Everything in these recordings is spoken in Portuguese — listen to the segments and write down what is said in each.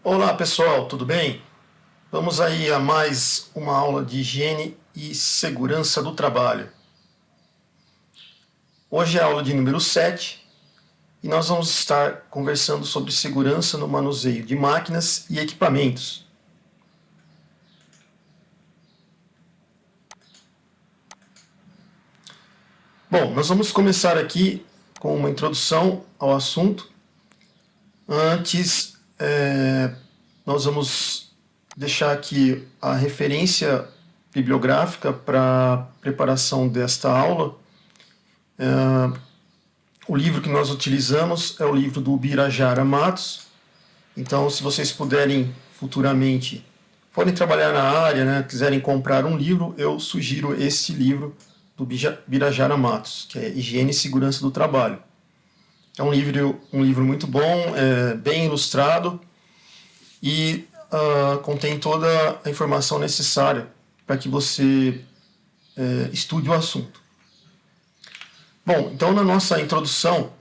Olá pessoal, tudo bem? Vamos aí a mais uma aula de higiene e segurança do trabalho. Hoje é a aula de número 7 e nós vamos estar conversando sobre segurança no manuseio de máquinas e equipamentos. Bom, nós vamos começar aqui com uma introdução ao assunto. Antes, nós vamos deixar aqui a referência bibliográfica para a preparação desta aula. O livro que nós utilizamos é o livro do Birajara Matos. Então, se vocês puderem futuramente, forem trabalhar na área, né, quiserem comprar um livro, eu sugiro este livro do Birajara Matos, que é Higiene e Segurança do Trabalho. É um livro muito bom, bem ilustrado e contém toda a informação necessária para que você estude o assunto. Bom, então na nossa introdução,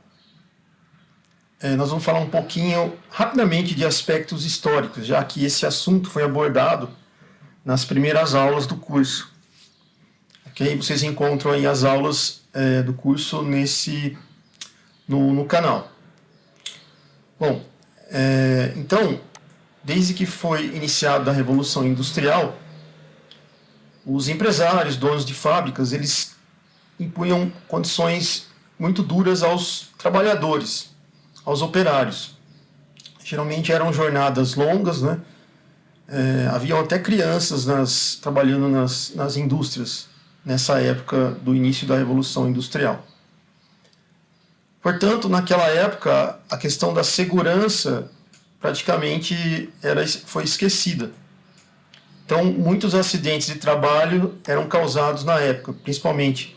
nós vamos falar um pouquinho rapidamente de aspectos históricos, já que esse assunto foi abordado nas primeiras aulas do curso. Okay? Vocês encontram aí as aulas do curso no canal. Bom, então, desde que foi iniciada a Revolução Industrial, os empresários, donos de fábricas, eles impunham condições muito duras aos trabalhadores, aos operários. Geralmente eram jornadas longas, né? Haviam até crianças trabalhando nas indústrias, nessa época do início da Revolução Industrial. Portanto, naquela época, a questão da segurança praticamente foi esquecida. Então, muitos acidentes de trabalho eram causados na época, principalmente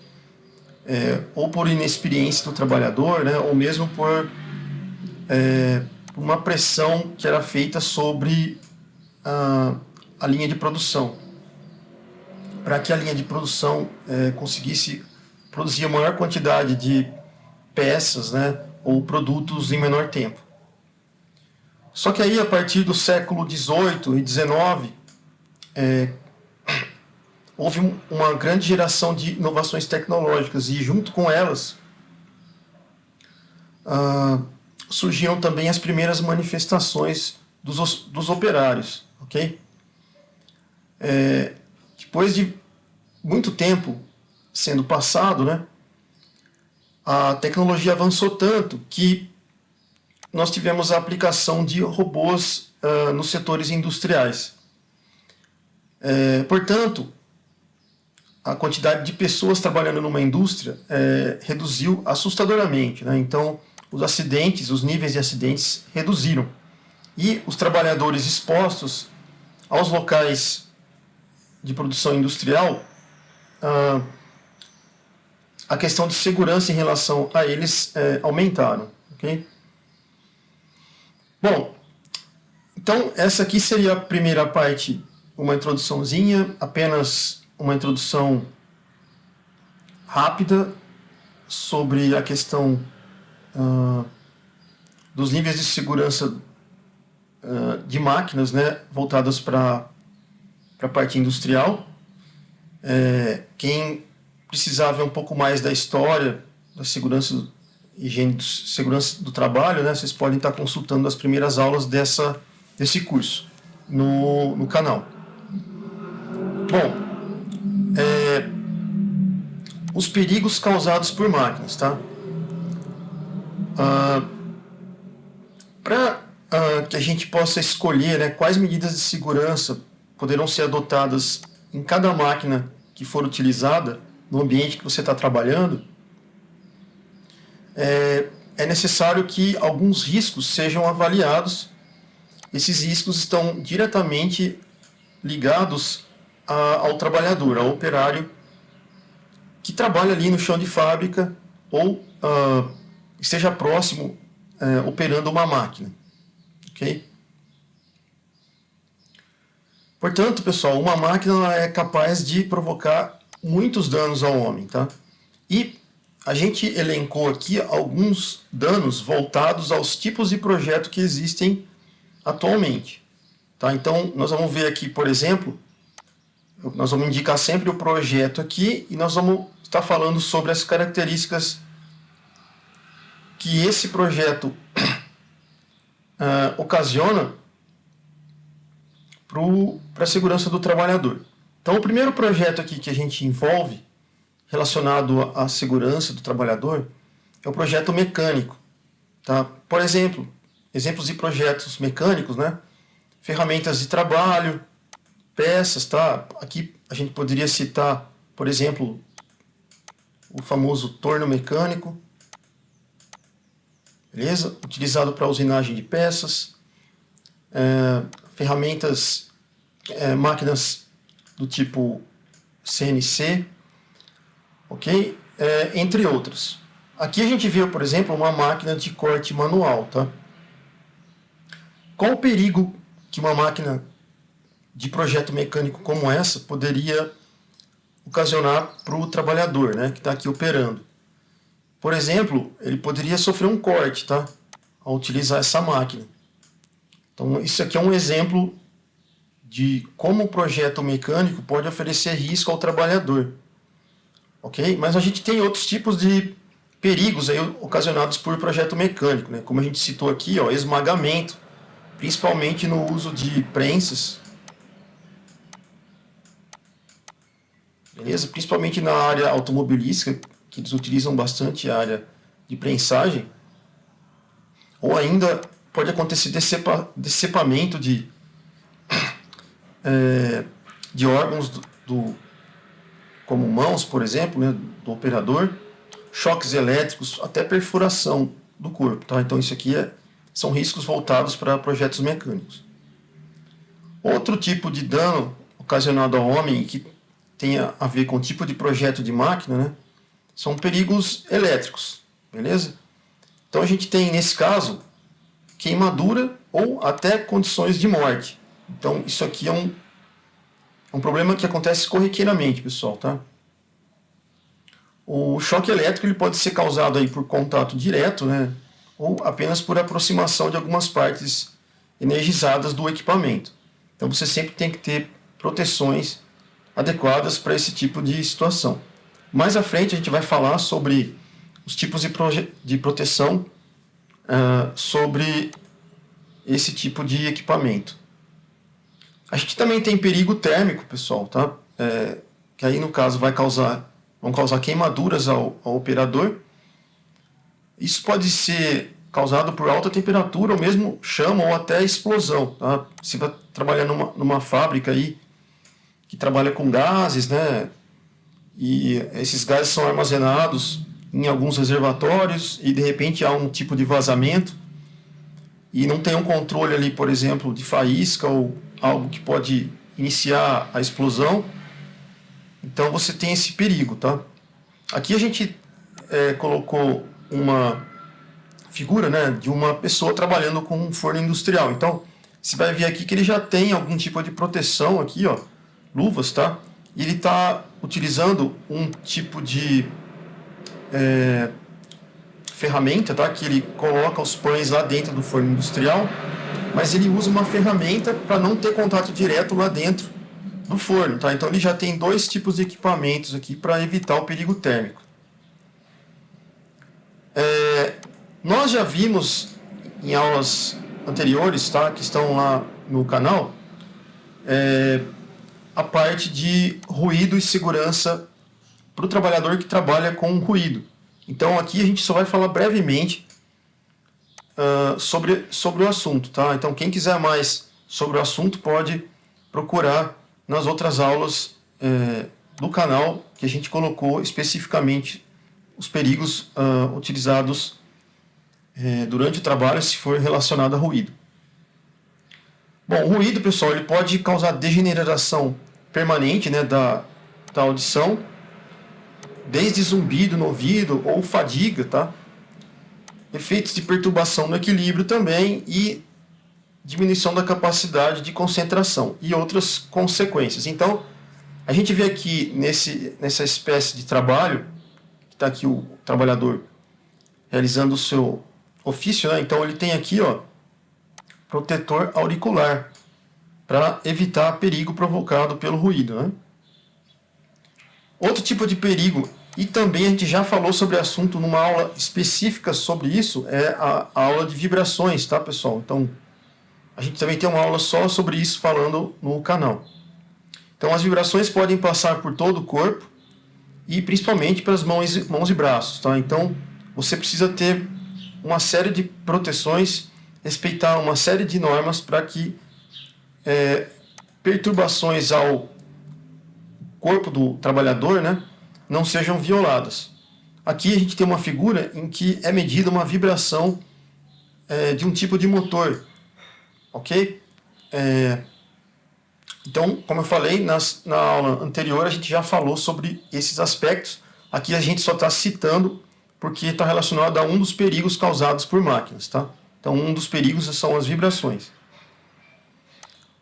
ou por inexperiência do trabalhador, né, ou mesmo por uma pressão que era feita sobre a linha de produção, para que a linha de produção conseguisse produzir a maior quantidade de peças, né, ou produtos em menor tempo. Só que aí, a partir do século XVIII e XIX, houve uma grande geração de inovações tecnológicas e, junto com elas, surgiram também as primeiras manifestações dos operários. Okay? Depois de muito tempo sendo passado, né, a tecnologia avançou tanto que nós tivemos a aplicação de robôs nos setores industriais. Portanto, a quantidade de pessoas trabalhando numa indústria reduziu assustadoramente, né? Então, os níveis de acidentes reduziram. E os trabalhadores expostos aos locais de produção industrial, a questão de segurança em relação a eles aumentaram. Okay? Bom, então essa aqui seria a primeira parte, uma introduçãozinha, apenas uma introdução rápida sobre a questão dos níveis de segurança de máquinas, né, voltadas para a parte industrial. Quem precisar ver um pouco mais da história da segurança, higiene, segurança do trabalho, né, vocês podem estar consultando as primeiras aulas desse curso no canal. Bom, os perigos causados por máquinas, tá? Para que a gente possa escolher, né, quais medidas de segurança poderão ser adotadas em cada máquina que for utilizada no ambiente que você está trabalhando, é necessário que alguns riscos sejam avaliados. Esses riscos estão diretamente ligados ao trabalhador, ao operário que trabalha ali no chão de fábrica ou esteja próximo operando uma máquina. Okay? Portanto, pessoal, uma máquina é capaz de provocar muitos danos ao homem. Tá? E a gente elencou aqui alguns danos voltados aos tipos de projeto que existem atualmente. Tá? Então, nós vamos ver aqui, por exemplo, nós vamos indicar sempre o projeto aqui e nós vamos estar falando sobre as características que esse projeto ocasiona para a segurança do trabalhador. Então, o primeiro projeto aqui que a gente envolve, relacionado à segurança do trabalhador, é o projeto mecânico. Tá? Por exemplo, exemplos de projetos mecânicos, né? Ferramentas de trabalho, peças, tá? Aqui a gente poderia citar, por exemplo, o famoso torno mecânico, beleza? Utilizado para usinagem de peças, ferramentas, máquinas do tipo CNC, ok? Entre outras. Aqui a gente vê, por exemplo, uma máquina de corte manual, tá? Qual o perigo que uma máquina de projeto mecânico como essa poderia ocasionar para o trabalhador, né, que está aqui operando? Por exemplo, ele poderia sofrer um corte, tá, ao utilizar essa máquina. Então, isso aqui é um exemplo de como o projeto mecânico pode oferecer risco ao trabalhador. Ok? Mas a gente tem outros tipos de perigos aí ocasionados por projeto mecânico, né? Como a gente citou aqui, ó, esmagamento, principalmente no uso de prensas. Beleza? Principalmente na área automobilística, que eles utilizam bastante a área de prensagem. Ou ainda pode acontecer decepamento de órgãos como mãos, por exemplo, né, do operador, choques elétricos, até perfuração do corpo. Tá? Então isso aqui são riscos voltados para projetos mecânicos. Outro tipo de dano ocasionado ao homem, que tem a ver com o tipo de projeto de máquina, né, são perigos elétricos, beleza? Então a gente tem, nesse caso, queimadura ou até condições de morte. Então isso aqui é um problema que acontece corriqueiramente, pessoal, tá? O choque elétrico ele pode ser causado aí por contato direto, né, ou apenas por aproximação de algumas partes energizadas do equipamento. Então você sempre tem que ter proteções adequadas para esse tipo de situação. Mais à frente a gente vai falar sobre os tipos de proteção sobre esse tipo de equipamento. A gente também tem perigo térmico, pessoal, tá? Que aí no caso vão causar queimaduras ao operador. Isso pode ser causado por alta temperatura, ou mesmo chama, ou até explosão. Tá? Se vai trabalhar numa fábrica aí que trabalha com gases, né? E esses gases são armazenados em alguns reservatórios e de repente há um tipo de vazamento e não tem um controle ali, por exemplo, de faísca ou algo que pode iniciar a explosão, então você tem esse perigo, tá? Aqui a gente colocou uma figura, né, de uma pessoa trabalhando com um forno industrial. Então, você vai ver aqui que ele já tem algum tipo de proteção aqui, ó, luvas, tá? E ele está utilizando um tipo de ferramenta, tá? Que ele coloca os pães lá dentro do forno industrial, mas ele usa uma ferramenta para não ter contato direto lá dentro do forno, tá? Então ele já tem dois tipos de equipamentos aqui para evitar o perigo térmico. Nós já vimos em aulas anteriores, tá? Que estão lá no canal, a parte de ruído e segurança para o trabalhador que trabalha com ruído. Então aqui a gente só vai falar brevemente sobre o assunto, tá? Então quem quiser mais sobre o assunto pode procurar nas outras aulas do canal que a gente colocou especificamente os perigos utilizados durante o trabalho se for relacionado a ruído. Bom, o ruído, pessoal, ele pode causar degeneração permanente, né, da audição, desde zumbido no ouvido ou fadiga, tá? Efeitos de perturbação no equilíbrio também e diminuição da capacidade de concentração e outras consequências. Então, a gente vê aqui nessa espécie de trabalho, que está aqui o trabalhador realizando o seu ofício, né? Então ele tem aqui, ó, protetor auricular, para evitar perigo provocado pelo ruído, né? Outro tipo de perigo, e também a gente já falou sobre o assunto numa aula específica sobre isso, é a aula de vibrações, tá, pessoal? Então, a gente também tem uma aula só sobre isso falando no canal. Então, as vibrações podem passar por todo o corpo e principalmente pelas mãos e braços, tá? Então, você precisa ter uma série de proteções, respeitar uma série de normas para que perturbações ao corpo do trabalhador, né, não sejam violadas. Aqui a gente tem uma figura em que é medida uma vibração de um tipo de motor, ok? Então, como eu falei, na aula anterior a gente já falou sobre esses aspectos. Aqui a gente só está citando porque está relacionado a um dos perigos causados por máquinas, tá? Então, um dos perigos são as vibrações.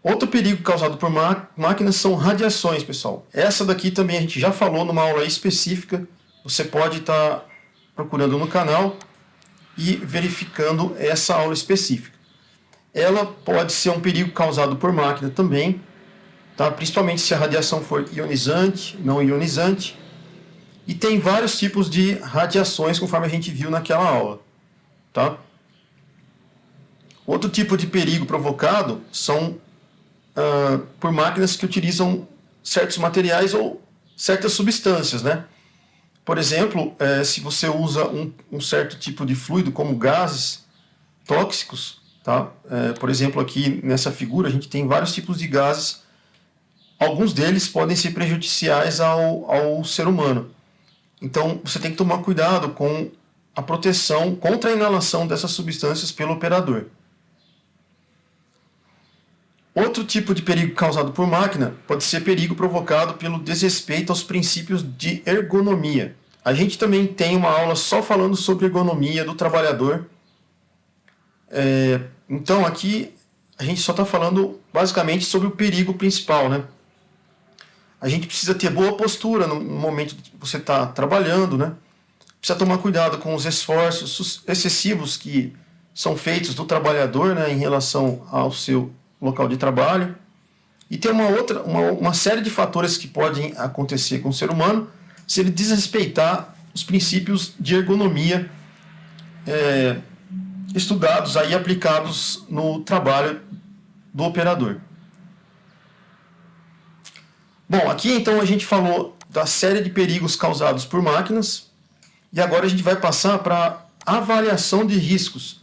Outro perigo causado por máquinas são radiações, pessoal. Essa daqui também a gente já falou numa aula específica. Você pode estar procurando no canal e verificando essa aula específica. Ela pode ser um perigo causado por máquina também, tá? Principalmente se a radiação for ionizante, não ionizante. E tem vários tipos de radiações, conforme a gente viu naquela aula, tá? Outro tipo de perigo provocado são por máquinas que utilizam certos materiais ou certas substâncias, né? Por exemplo, se você usa um certo tipo de fluido, como gases tóxicos, tá? Por exemplo, aqui nessa figura a gente tem vários tipos de gases. Alguns deles podem ser prejudiciais ao ser humano. Então, você tem que tomar cuidado com a proteção contra a inalação dessas substâncias pelo operador. Outro tipo de perigo causado por máquina pode ser perigo provocado pelo desrespeito aos princípios de ergonomia. A gente também tem uma aula só falando sobre ergonomia do trabalhador. Então aqui a gente só está falando basicamente sobre o perigo principal, né? A gente precisa ter boa postura no momento que você está trabalhando, né? Precisa tomar cuidado com os esforços excessivos que são feitos do trabalhador, né, em relação ao seu local de trabalho. E tem uma série de fatores que podem acontecer com o ser humano se ele desrespeitar os princípios de ergonomia estudados aí, aplicados no trabalho do operador. Bom, aqui então a gente falou da série de perigos causados por máquinas e agora a gente vai passar para a avaliação de riscos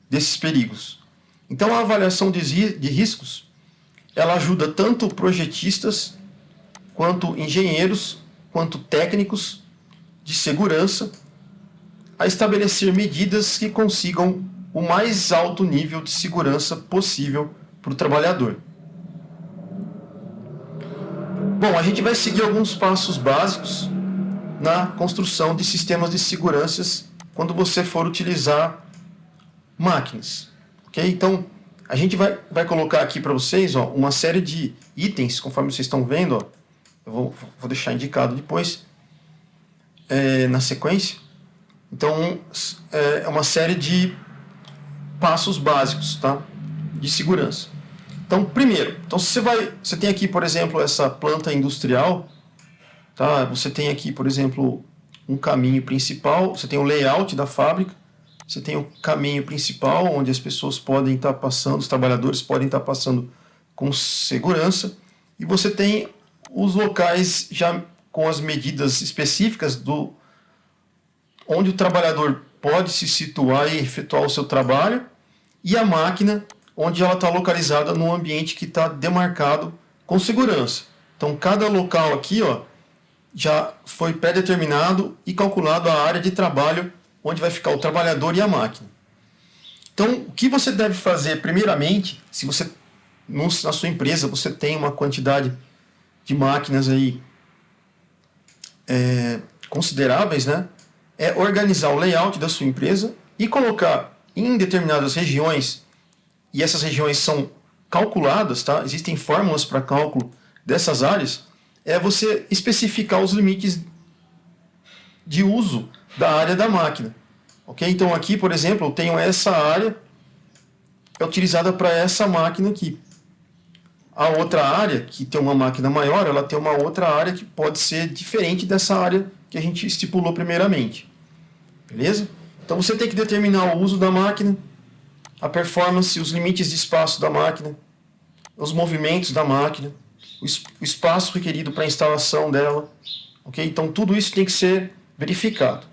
desses perigos. Então a avaliação de riscos, ela ajuda tanto projetistas, quanto engenheiros, quanto técnicos de segurança a estabelecer medidas que consigam o mais alto nível de segurança possível para o trabalhador. Bom, a gente vai seguir alguns passos básicos na construção de sistemas de segurança quando você for utilizar máquinas. Okay? Então, a gente vai colocar aqui para vocês uma série de itens, conforme vocês estão vendo. Eu vou deixar indicado depois, na sequência. Então, é uma série de passos básicos, tá? De segurança. Então, primeiro, você tem aqui, por exemplo, essa planta industrial, tá? Você tem aqui, por exemplo, um caminho principal, você tem o layout da fábrica, você tem o caminho principal, onde as pessoas podem estar passando, os trabalhadores podem estar passando com segurança, e você tem os locais já com as medidas específicas onde o trabalhador pode se situar e efetuar o seu trabalho, e a máquina, onde ela está localizada num ambiente que está demarcado com segurança. Então, cada local aqui já foi pré-determinado e calculado a área de trabalho onde vai ficar o trabalhador e a máquina. Então, o que você deve fazer, primeiramente, se você, na sua empresa, você tem uma quantidade de máquinas aí consideráveis, né? É organizar o layout da sua empresa e colocar em determinadas regiões, e essas regiões são calculadas, tá? Existem fórmulas para cálculo dessas áreas, você especificar os limites de uso da área da máquina. Ok? Então aqui, por exemplo, eu tenho essa área é utilizada para essa máquina aqui. A outra área, que tem uma máquina maior, ela tem uma outra área que pode ser diferente dessa área que a gente estipulou primeiramente. Beleza? Então você tem que determinar o uso da máquina, a performance, os limites de espaço da máquina, os movimentos da máquina, o espaço requerido para a instalação dela. Okay? Então tudo isso tem que ser verificado.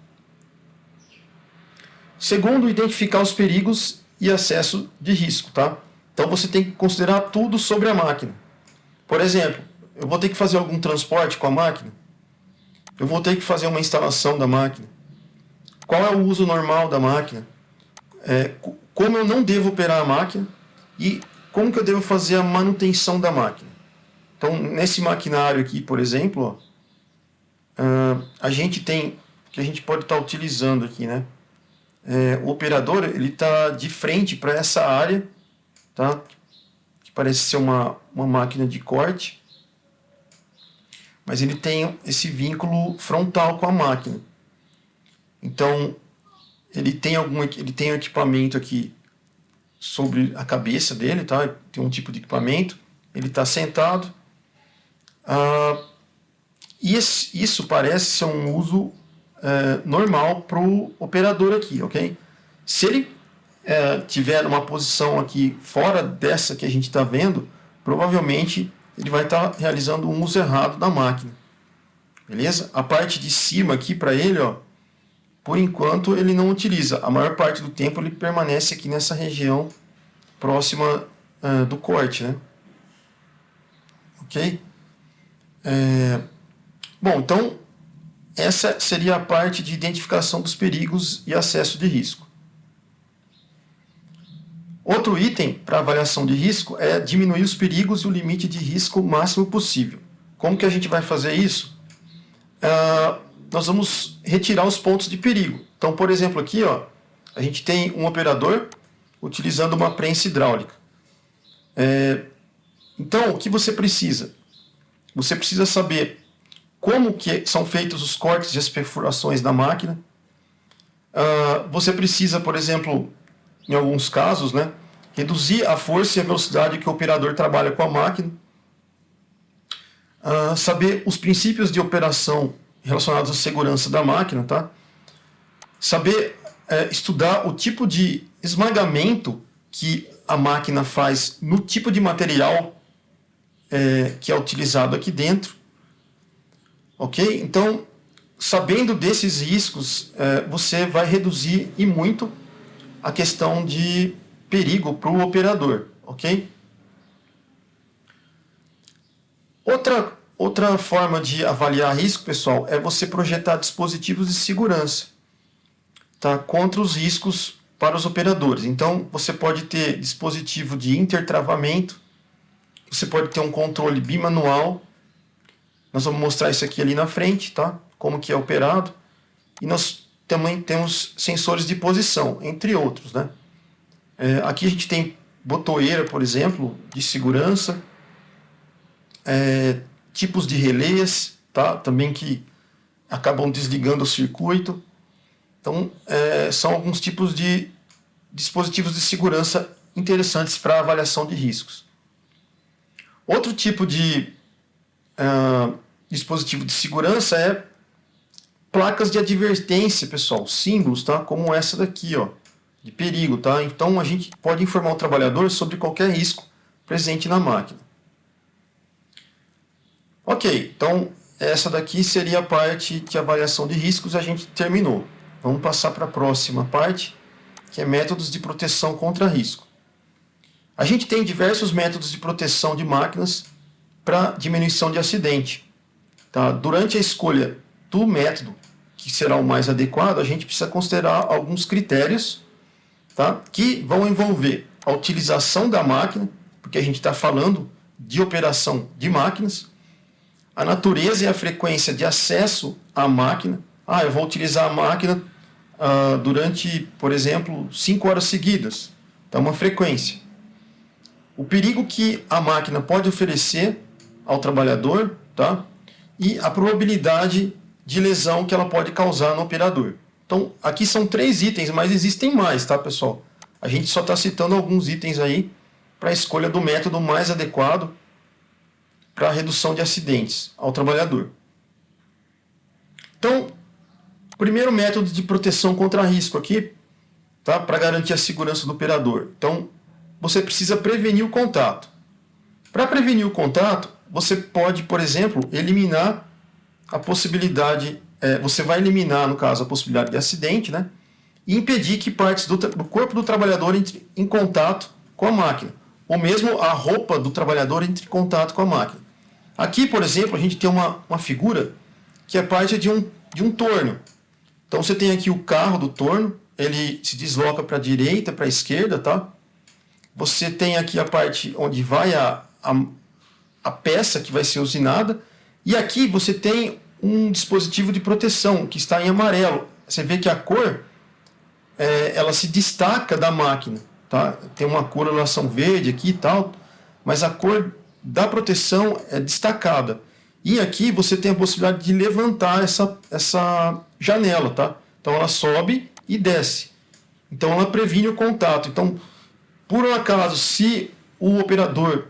Segundo, identificar os perigos e acesso de risco. Tá? Então você tem que considerar tudo sobre a máquina. Por exemplo, eu vou ter que fazer algum transporte com a máquina? Eu vou ter que fazer uma instalação da máquina? Qual é o uso normal da máquina? Como eu não devo operar a máquina? E como que eu devo fazer a manutenção da máquina? Então, nesse maquinário aqui, por exemplo, a gente tem, que a gente pode estar utilizando aqui, né? O operador, ele está de frente para essa área, tá? Que parece ser uma máquina de corte, mas ele tem esse vínculo frontal com a máquina. Então, ele tem um equipamento aqui sobre a cabeça dele, tá? Tem um tipo de equipamento, ele está sentado. E isso parece ser um uso normal para o operador aqui, ok? Se ele tiver uma posição aqui fora dessa que a gente está vendo, provavelmente ele vai estar realizando um uso errado da máquina. Beleza? A parte de cima aqui para ele, ó, por enquanto ele não utiliza. A maior parte do tempo ele permanece aqui nessa região próxima do corte, né? Ok? Bom, então essa seria a parte de identificação dos perigos e acesso de risco. Outro item para avaliação de risco é diminuir os perigos e o limite de risco o máximo possível. Como que a gente vai fazer isso? Nós vamos retirar os pontos de perigo. Então, por exemplo, aqui, ó, a gente tem um operador utilizando uma prensa hidráulica. Então, o que você precisa? Você precisa saber como que são feitos os cortes e as perfurações da máquina. Você precisa, por exemplo, em alguns casos, né, reduzir a força e a velocidade que o operador trabalha com a máquina. Saber os princípios de operação relacionados à segurança da máquina, tá? Saber estudar o tipo de esmagamento que a máquina faz no tipo de material que é utilizado aqui dentro. Ok? Então, sabendo desses riscos, você vai reduzir e muito a questão de perigo para o operador. Ok? Outra forma de avaliar risco, pessoal, é você projetar dispositivos de segurança, tá, contra os riscos para os operadores. Então, você pode ter dispositivo de intertravamento, você pode ter um controle bimanual. Nós vamos mostrar isso aqui ali na frente, tá? Como que é operado. E nós também temos sensores de posição, entre outros, né? Aqui a gente tem botoeira, por exemplo, de segurança, tipos de relés, tá? Também que acabam desligando o circuito. Então, são alguns tipos de dispositivos de segurança interessantes para avaliação de riscos. Outro tipo de dispositivo de segurança é placas de advertência, pessoal, símbolos, tá? Como essa daqui, ó, de perigo, tá? Então a gente pode informar o trabalhador sobre qualquer risco presente na máquina. Ok, então essa daqui seria a parte de avaliação de riscos, a gente terminou. Vamos passar para a próxima parte, que é métodos de proteção contra risco. A gente tem diversos métodos de proteção de máquinas para diminuição de acidente. Tá? Durante a escolha do método que será o mais adequado, a gente precisa considerar alguns critérios, tá? Que vão envolver a utilização da máquina, porque a gente está falando de operação de máquinas, a natureza e a frequência de acesso à máquina. Eu vou utilizar a máquina durante, por exemplo, 5 horas seguidas. Então, uma frequência. O perigo que a máquina pode oferecer ao trabalhador, tá? E a probabilidade de lesão que ela pode causar no operador. Então, aqui são 3 itens, mas existem mais, tá, pessoal? A gente só está citando alguns itens aí para a escolha do método mais adequado para a redução de acidentes ao trabalhador. Então, primeiro método de proteção contra risco aqui, tá? Para garantir a segurança do operador. Então, você precisa prevenir o contato. Para prevenir o contato, você pode, por exemplo, eliminar a possibilidade, você vai eliminar, no caso, a possibilidade de acidente, né? E impedir que partes do corpo do trabalhador entre em contato com a máquina, ou mesmo a roupa do trabalhador entre em contato com a máquina. Aqui, por exemplo, a gente tem uma figura que é parte de um torno. Então você tem aqui o carro do torno, ele se desloca para a direita, para a esquerda, tá? Você tem aqui a parte onde vai a peça que vai ser usinada, e aqui você tem um dispositivo de proteção que está em amarelo. Você vê que a cor ela se destaca da máquina, tá? Tem uma coloração verde aqui e tal, mas a cor da proteção é destacada. E aqui você tem a possibilidade de levantar essa janela, tá? Então ela sobe e desce. Então ela previne o contato. Então, por um acaso, se o operador,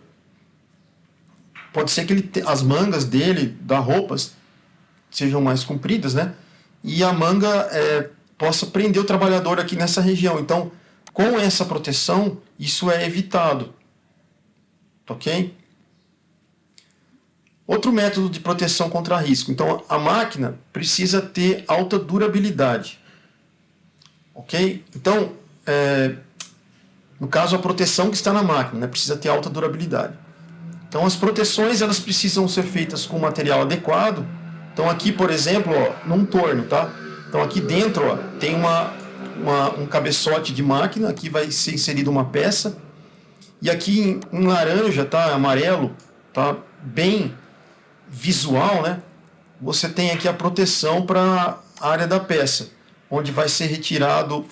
pode ser que as mangas dele, da roupa, sejam mais compridas, né? E a manga possa prender o trabalhador aqui nessa região. Então, com essa proteção, isso é evitado. Ok? Outro método de proteção contra risco. Então, a máquina precisa ter alta durabilidade. Ok? Então, no caso, a proteção que está na máquina, né, precisa ter alta durabilidade. Então, as proteções elas precisam ser feitas com material adequado. Então, aqui, por exemplo, ó, num torno, tá? Então, aqui dentro ó, tem um cabeçote de máquina, aqui vai ser inserida uma peça. E aqui em laranja, tá? Amarelo, tá? Bem visual, né? Você tem aqui a proteção para a área da peça, onde vai ser retirado,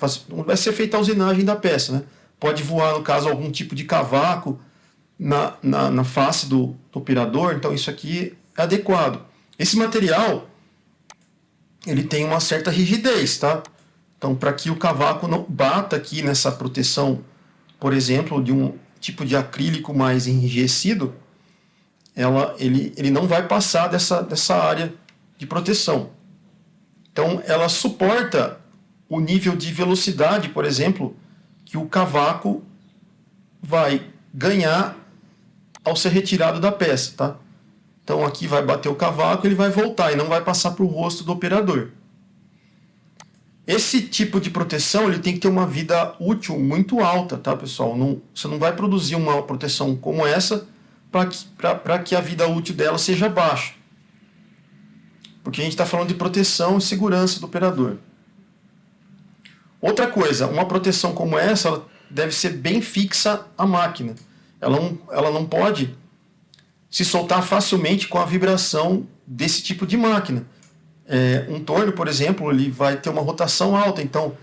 vai ser feita a usinagem da peça, né? Pode voar, no caso, algum tipo de cavaco na face do operador, então isso aqui é adequado. Esse material, ele tem uma certa rigidez, tá? Então, para que o cavaco não bata aqui nessa proteção, por exemplo, de um tipo de acrílico mais enrijecido, ele não vai passar dessa área de proteção. Então, ela suporta o nível de velocidade, por exemplo, que o cavaco vai ganhar ao ser retirado da peça, tá? Então, aqui vai bater o cavaco, ele vai voltar e não vai passar para o rosto do operador. Esse tipo de proteção ele tem que ter uma vida útil muito alta, tá, pessoal? Você não vai produzir uma proteção como essa para que a vida útil dela seja baixa. Porque a gente está falando de proteção e segurança do operador. Outra coisa, uma proteção como essa ela deve ser bem fixa à máquina. Ela não pode se soltar facilmente com a vibração desse tipo de máquina. Um torno, por exemplo, ele vai ter uma rotação alta, então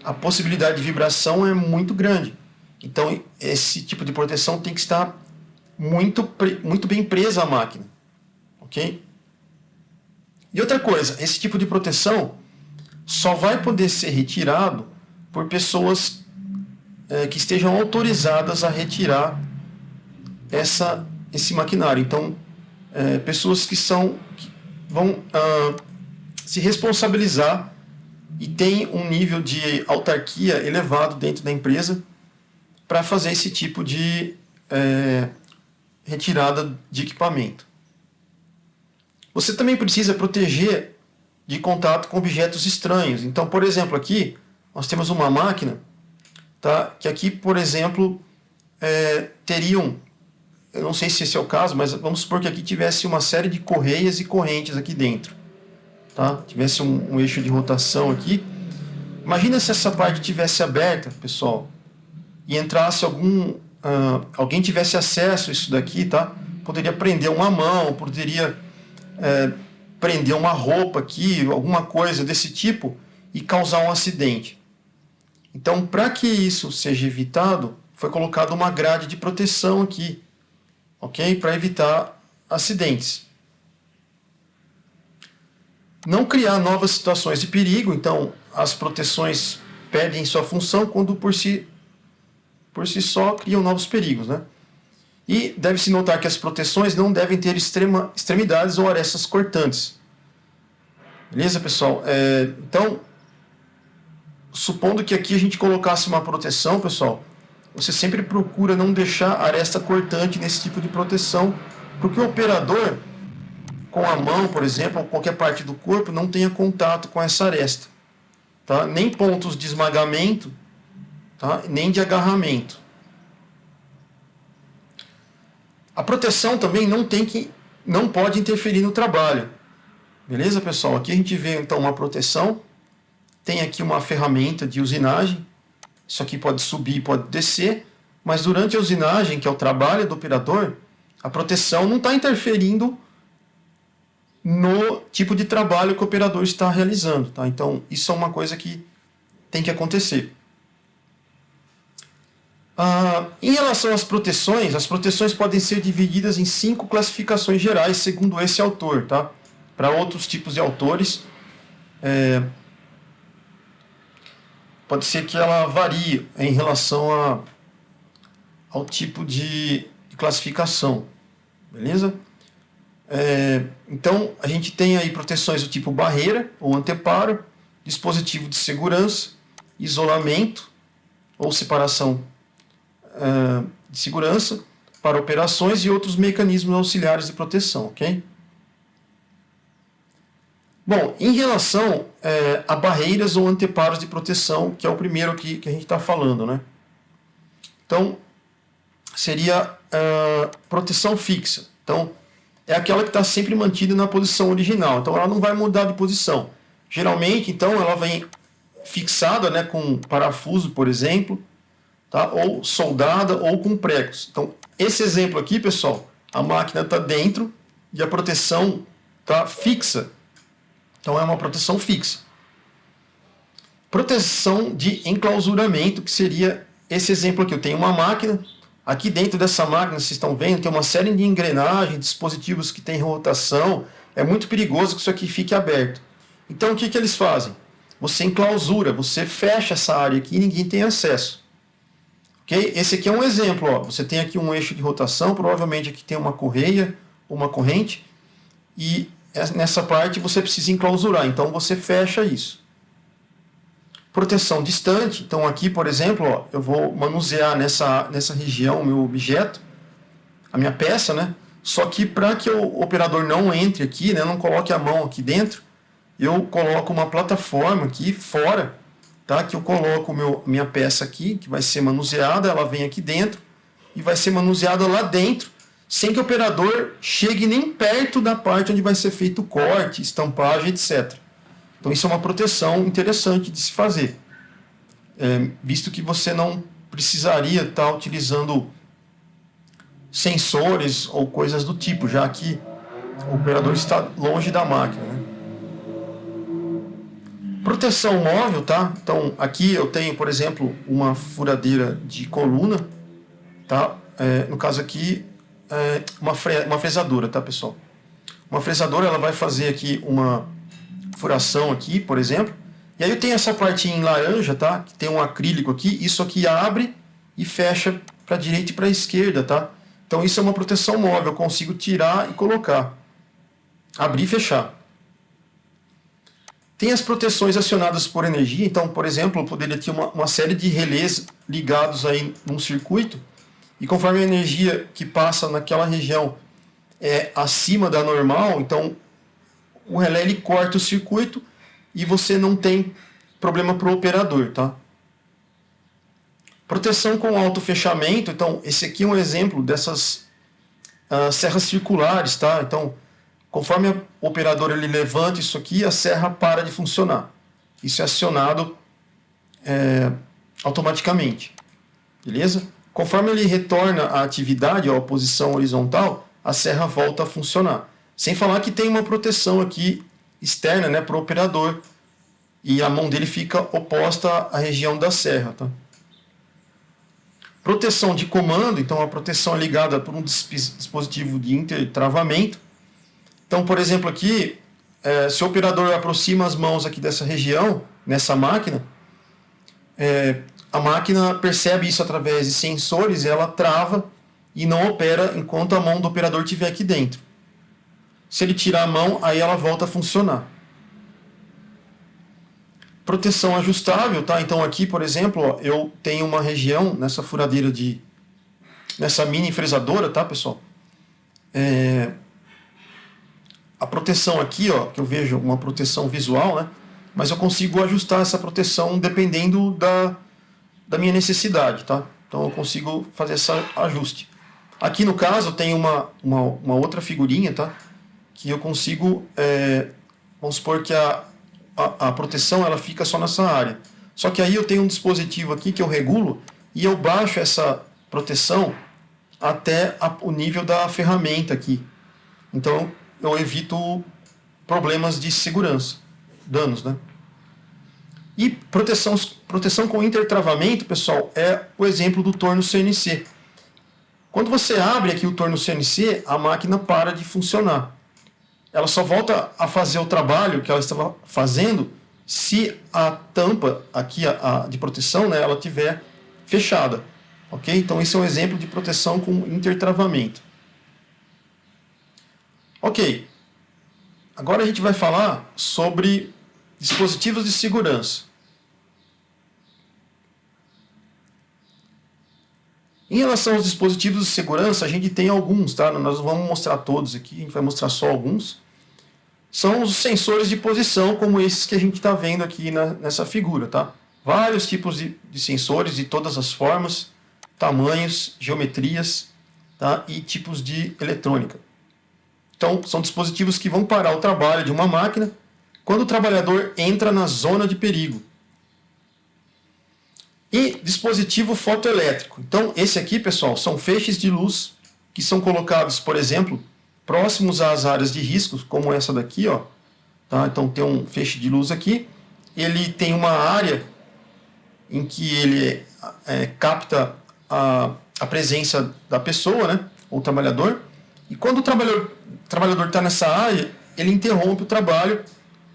a possibilidade de vibração é muito grande. Então esse tipo de proteção tem que estar muito bem presa à máquina. Ok? E outra coisa, esse tipo de proteção só vai poder ser retirado por pessoas que estejam autorizadas a retirar esse maquinário. Então, pessoas que vão se responsabilizar e têm um nível de autarquia elevado dentro da empresa para fazer esse tipo de retirada de equipamento. Você também precisa proteger de contato com objetos estranhos. Então, por exemplo, aqui nós temos uma máquina, tá, que aqui, por exemplo, teriam, eu não sei se esse é o caso, mas vamos supor que aqui tivesse uma série de correias e correntes aqui dentro. Tá? Tivesse um eixo de rotação aqui. Imagina se essa parte tivesse aberta, pessoal, e entrasse alguém tivesse acesso a isso daqui, tá? Poderia prender uma mão, poderia prender uma roupa aqui, alguma coisa desse tipo e causar um acidente. Então, para que isso seja evitado, foi colocada uma grade de proteção aqui, ok? Para evitar acidentes. Não criar novas situações de perigo, então as proteções perdem sua função quando por si por si só, criam novos perigos, né? E deve-se notar que as proteções não devem ter extremidades ou arestas cortantes. Beleza, pessoal? Então, supondo que aqui a gente colocasse uma proteção, pessoal, você sempre procura não deixar aresta cortante nesse tipo de proteção, porque o operador, com a mão, por exemplo, ou qualquer parte do corpo, não tenha contato com essa aresta. Tá? Nem pontos de esmagamento, tá? Nem de agarramento. A proteção também não pode interferir no trabalho. Beleza, pessoal? Aqui a gente vê então uma proteção. Tem aqui uma ferramenta de usinagem. Isso aqui pode subir, pode descer. Mas durante a usinagem, que é o trabalho do operador, a proteção não está interferindo no tipo de trabalho que o operador está realizando. Tá? Então, isso é uma coisa que tem que acontecer. Em relação às proteções podem ser divididas em 5 classificações gerais, segundo esse autor. Tá? Para outros tipos de autores, pode ser que ela varie em relação ao tipo de classificação. Beleza? Então, a gente tem aí proteções do tipo barreira ou anteparo, dispositivo de segurança, isolamento ou separação de segurança para operações e outros mecanismos auxiliares de proteção, ok? Bom, em relação a barreiras ou anteparos de proteção, que é o primeiro aqui que a gente está falando, né? Então, seria proteção fixa. Então, é aquela que está sempre mantida na posição original. Então, ela não vai mudar de posição. Geralmente, então, ela vem fixada, né, com parafuso, por exemplo, tá? Ou soldada ou com pregos. Então, esse exemplo aqui, pessoal, a máquina está dentro e a proteção está fixa. Então, é uma proteção fixa. Proteção de enclausuramento, que seria esse exemplo aqui. Eu tenho uma máquina. Aqui dentro dessa máquina, vocês estão vendo, tem uma série de engrenagens, dispositivos que têm rotação. É muito perigoso que isso aqui fique aberto. Então, o que eles fazem? Você enclausura, você fecha essa área aqui e ninguém tem acesso. Okay? Esse aqui é um exemplo. Ó. Você tem aqui um eixo de rotação, provavelmente aqui tem uma correia ou uma corrente. E nessa parte você precisa enclausurar, então você fecha isso. Proteção distante, então aqui, por exemplo, ó, eu vou manusear nessa região o meu objeto, a minha peça, né? Só que para que o operador não entre aqui, né, não coloque a mão aqui dentro, eu coloco uma plataforma aqui fora, tá? Que eu coloco minha peça aqui, que vai ser manuseada, ela vem aqui dentro e vai ser manuseada lá dentro, sem que o operador chegue nem perto da parte onde vai ser feito o corte, estampagem, etc. Então isso é uma proteção interessante de se fazer, visto que você não precisaria estar utilizando sensores ou coisas do tipo, já que o operador está longe da máquina, né? Proteção móvel, tá? Então aqui eu tenho, por exemplo, uma furadeira de coluna, tá? No caso aqui, uma fresadora, tá, pessoal? Uma fresadora, ela vai fazer aqui uma furação aqui, por exemplo, e aí eu tenho essa partinha em laranja, tá? Que tem um acrílico aqui, isso aqui abre e fecha para a direita e para a esquerda, tá? Então isso é uma proteção móvel, eu consigo tirar e colocar, abrir e fechar. Tem as proteções acionadas por energia, então, por exemplo, eu poderia ter uma série de relés ligados aí num circuito, e conforme a energia que passa naquela região é acima da normal, então o relé ele corta o circuito e você não tem problema para o operador, tá? Proteção com auto-fechamento, então esse aqui é um exemplo dessas serras circulares, tá? Então, conforme o operador ele levanta isso aqui, a serra para de funcionar. Isso é acionado automaticamente, beleza? Conforme ele retorna à atividade, à posição horizontal, a serra volta a funcionar. Sem falar que tem uma proteção aqui externa, né, para o operador, e a mão dele fica oposta à região da serra. Tá? Proteção de comando, então a proteção é ligada por um dispositivo de intertravamento. Então, por exemplo, aqui, se o operador aproxima as mãos aqui dessa região, nessa máquina, a máquina percebe isso através de sensores, ela trava e não opera enquanto a mão do operador estiver aqui dentro. Se ele tirar a mão, aí ela volta a funcionar. Proteção ajustável, tá? Então aqui, por exemplo, ó, eu tenho uma região nessa furadeira nessa mini fresadora, tá, pessoal? A proteção aqui, ó, que eu vejo uma proteção visual, né? Mas eu consigo ajustar essa proteção dependendo da minha necessidade, tá? Então eu consigo fazer esse ajuste. Aqui no caso tem uma outra figurinha, tá? Que eu consigo, vamos supor que a proteção ela fica só nessa área. Só que aí eu tenho um dispositivo aqui que eu regulo e eu baixo essa proteção até o nível da ferramenta aqui. Então eu evito problemas de segurança, danos, né? E proteção com intertravamento, pessoal, é o exemplo do torno CNC. Quando você abre aqui o torno CNC, a máquina para de funcionar. Ela só volta a fazer o trabalho que ela estava fazendo se a tampa aqui de proteção, né, ela estiver fechada. Ok? Então esse é um exemplo de proteção com intertravamento. Ok. Agora a gente vai falar sobre dispositivos de segurança. Em relação aos dispositivos de segurança, a gente tem alguns, tá? Nós não vamos mostrar todos aqui, a gente vai mostrar só alguns. São os sensores de posição, como esses que a gente está vendo aqui nessa figura, tá? Vários tipos de sensores de todas as formas, tamanhos, geometrias, tá? E tipos de eletrônica. Então, são dispositivos que vão parar o trabalho de uma máquina quando o trabalhador entra na zona de perigo. E dispositivo fotoelétrico. Então, esse aqui, pessoal, são feixes de luz que são colocados, por exemplo, próximos às áreas de risco, como essa daqui, ó. Tá? Então, tem um feixe de luz aqui. Ele tem uma área em que ele capta a presença da pessoa, né? Ou trabalhador. E quando o trabalhador está nessa área, ele interrompe o trabalho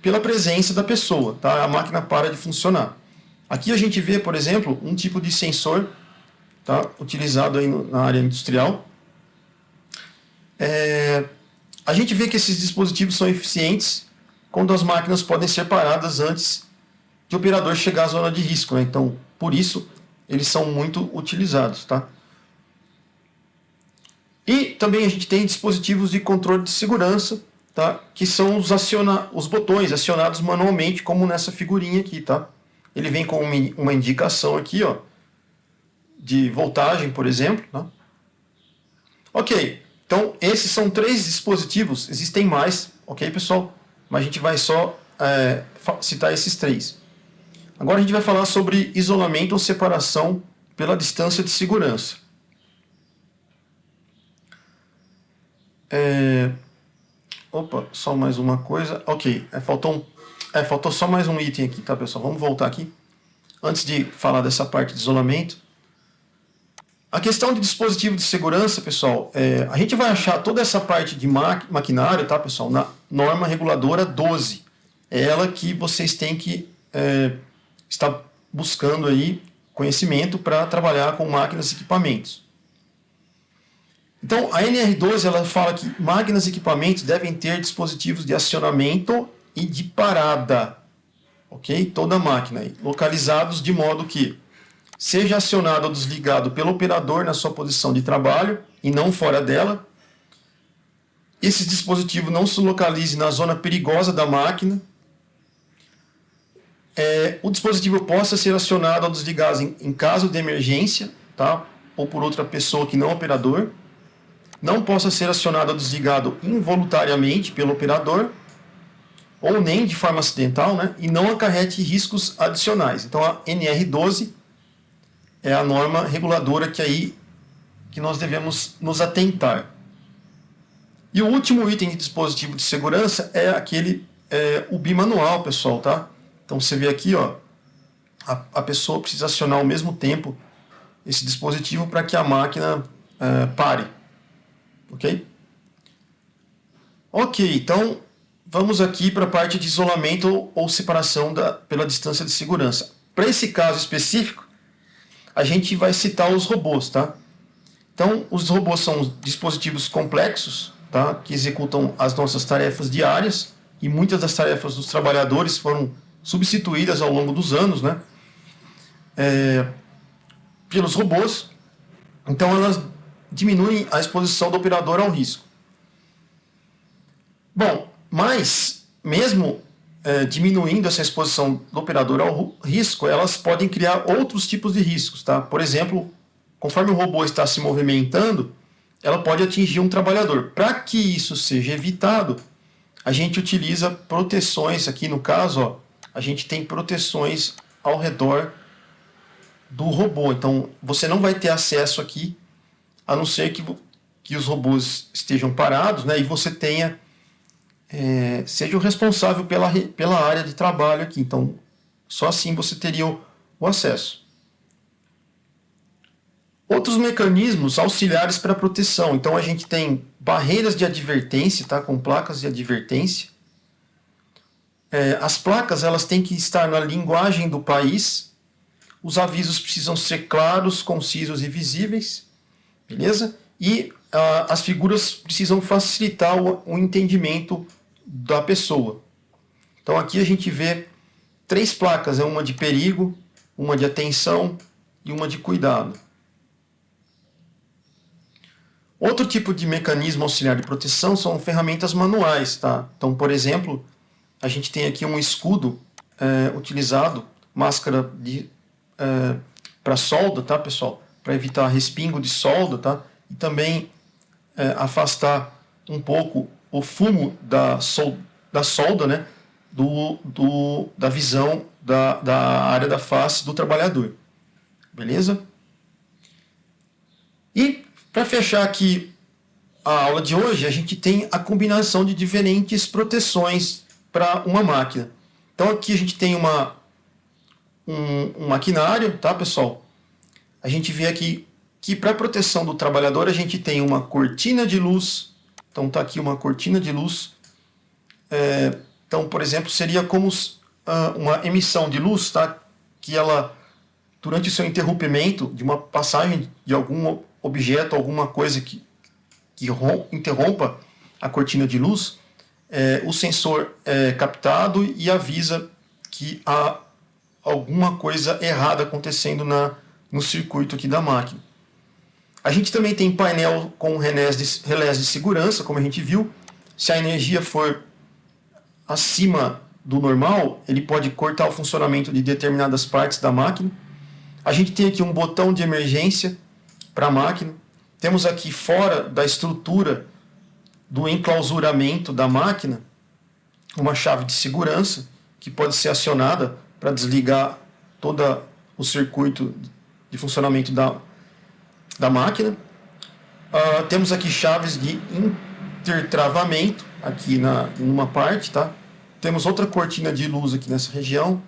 pela presença da pessoa. Tá? A máquina para de funcionar. Aqui a gente vê, por exemplo, um tipo de sensor, tá, utilizado aí na área industrial. A gente vê que esses dispositivos são eficientes quando as máquinas podem ser paradas antes de o operador chegar à zona de risco, né? Então, por isso, eles são muito utilizados. Tá? E também a gente tem dispositivos de controle de segurança, tá, que são os botões acionados manualmente, como nessa figurinha aqui. Tá? Ele vem com uma indicação aqui, ó, de voltagem, por exemplo. Tá? Ok, então esses são 3 dispositivos, existem mais, ok, pessoal? Mas a gente vai só citar esses 3. Agora a gente vai falar sobre isolamento ou separação pela distância de segurança. Opa, só mais uma coisa. Ok, faltou só mais um item aqui, tá, pessoal? Vamos voltar aqui. Antes de falar dessa parte de isolamento. A questão de dispositivo de segurança, pessoal, a gente vai achar toda essa parte de maquinário, tá, pessoal, na norma reguladora 12. É ela que vocês têm que estar buscando aí conhecimento para trabalhar com máquinas e equipamentos. Então, a NR12 ela fala que máquinas e equipamentos devem ter dispositivos de acionamento e de parada, ok? Toda máquina aí, localizados de modo que seja acionado ou desligado pelo operador na sua posição de trabalho e não fora dela. Esse dispositivo não se localize na zona perigosa da máquina. O dispositivo possa ser acionado ou desligado em caso de emergência, tá? Ou por outra pessoa que não é operador. Não possa ser acionado ou desligado involuntariamente pelo operador, ou nem de forma acidental, né? E não acarrete riscos adicionais. Então a NR12 é a norma reguladora que nós devemos nos atentar. E o último item de dispositivo de segurança é o bimanual, pessoal, tá? Então você vê aqui, ó, a pessoa precisa acionar ao mesmo tempo esse dispositivo para que a máquina pare. Ok? Ok, então vamos aqui para a parte de isolamento ou separação pela distância de segurança. Para esse caso específico, a gente vai citar os robôs, tá? Então, os robôs são dispositivos complexos, tá? Que executam as nossas tarefas diárias, e muitas das tarefas dos trabalhadores foram substituídas ao longo dos anos, né? Pelos robôs. Então, elas diminuem a exposição do operador ao risco. Bom, mas mesmo diminuindo essa exposição do operador ao risco, elas podem criar outros tipos de riscos, tá? Por exemplo, conforme o robô está se movimentando, ela pode atingir um trabalhador. Para que isso seja evitado, a gente utiliza proteções, aqui no caso, ó, a gente tem proteções ao redor do robô. Então, você não vai ter acesso aqui, a não ser que os robôs estejam parados, né, e você tenha seja o responsável pela área de trabalho aqui. Então, só assim você teria o acesso. Outros mecanismos auxiliares para proteção. Então, a gente tem barreiras de advertência, tá? Com placas de advertência. As placas elas têm que estar na linguagem do país. Os avisos precisam ser claros, concisos e visíveis. Beleza? E as figuras precisam facilitar o entendimento da pessoa. Então aqui a gente vê 3 placas, uma de perigo, uma de atenção e uma de cuidado. Outro tipo de mecanismo auxiliar de proteção são ferramentas manuais, tá? Então, por exemplo, a gente tem aqui um escudo utilizado, máscara para solda, tá, pessoal? Para evitar respingo de solda, tá? E também afastar um pouco o fumo da solda, né, da visão da área da face do trabalhador. Beleza? E para fechar aqui a aula de hoje, a gente tem a combinação de diferentes proteções para uma máquina. Então aqui a gente tem um maquinário, tá, pessoal? A gente vê aqui que para proteção do trabalhador a gente tem uma cortina de luz. Então está aqui uma cortina de luz. Então, por exemplo, seria como uma emissão de luz, tá? Que ela, durante o seu interrompimento, de uma passagem de algum objeto, alguma coisa que interrompa a cortina de luz, o sensor é captado e avisa que há alguma coisa errada acontecendo no circuito aqui da máquina. A gente também tem painel com relés de segurança, como a gente viu. Se a energia for acima do normal, ele pode cortar o funcionamento de determinadas partes da máquina. A gente tem aqui um botão de emergência para a máquina. Temos aqui fora da estrutura do enclausuramento da máquina uma chave de segurança que pode ser acionada para desligar todo o circuito de funcionamento da máquina. Temos aqui chaves de intertravamento aqui numa parte, tá? Temos outra cortina de luz aqui nessa região.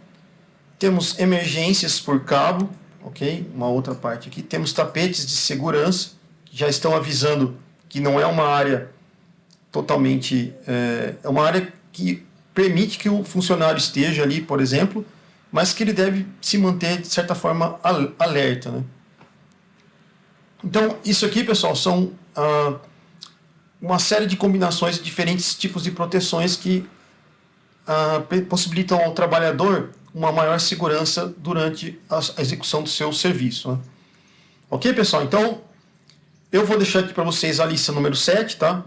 Temos emergências por cabo, ok? Uma outra parte aqui. Temos tapetes de segurança que já estão avisando que não é uma área totalmente... É uma área que permite que o funcionário esteja ali, por exemplo, mas que ele deve se manter, de certa forma, alerta, né? Então, isso aqui, pessoal, são uma série de combinações de diferentes tipos de proteções que possibilitam ao trabalhador uma maior segurança durante a execução do seu serviço, né? Ok, pessoal? Então, eu vou deixar aqui para vocês a lista número 7, tá?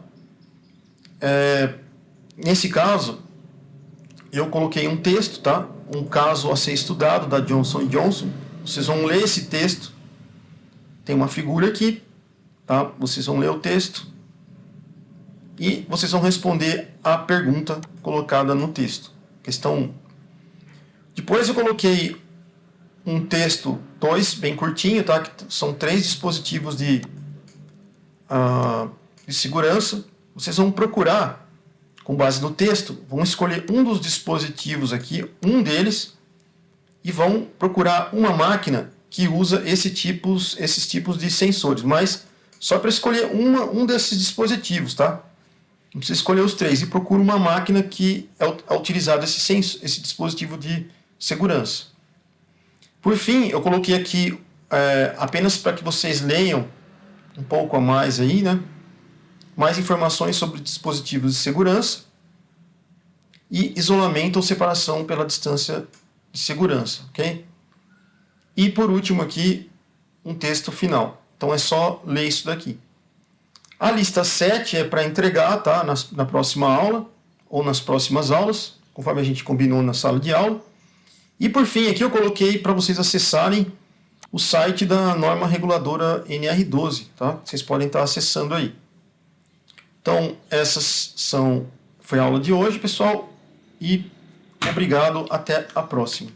Nesse caso, eu coloquei um texto, tá? Um caso a ser estudado da Johnson & Johnson. Vocês vão ler esse texto. Tem uma figura aqui, tá? Vocês vão ler o texto e vocês vão responder a pergunta colocada no texto. Questão 1. Depois eu coloquei um texto 2, bem curtinho, tá? Que são 3 dispositivos de segurança. Vocês vão procurar, com base no texto, vão escolher um dos dispositivos aqui, um deles, e vão procurar uma máquina que usa esses tipos de sensores, mas só para escolher um desses dispositivos, tá? Não precisa escolher os 3, e procura uma máquina que é utilizado esse dispositivo de segurança. Por fim, eu coloquei aqui apenas para que vocês leiam um pouco a mais aí, né? Mais informações sobre dispositivos de segurança e isolamento ou separação pela distância de segurança, ok? E por último aqui, um texto final. Então é só ler isso daqui. A lista 7 é para entregar, tá? Na próxima aula ou nas próximas aulas, conforme a gente combinou na sala de aula. E por fim, aqui eu coloquei para vocês acessarem o site da norma reguladora NR12, tá? Vocês podem estar acessando aí. Então, foi a aula de hoje, pessoal, e obrigado, até a próxima.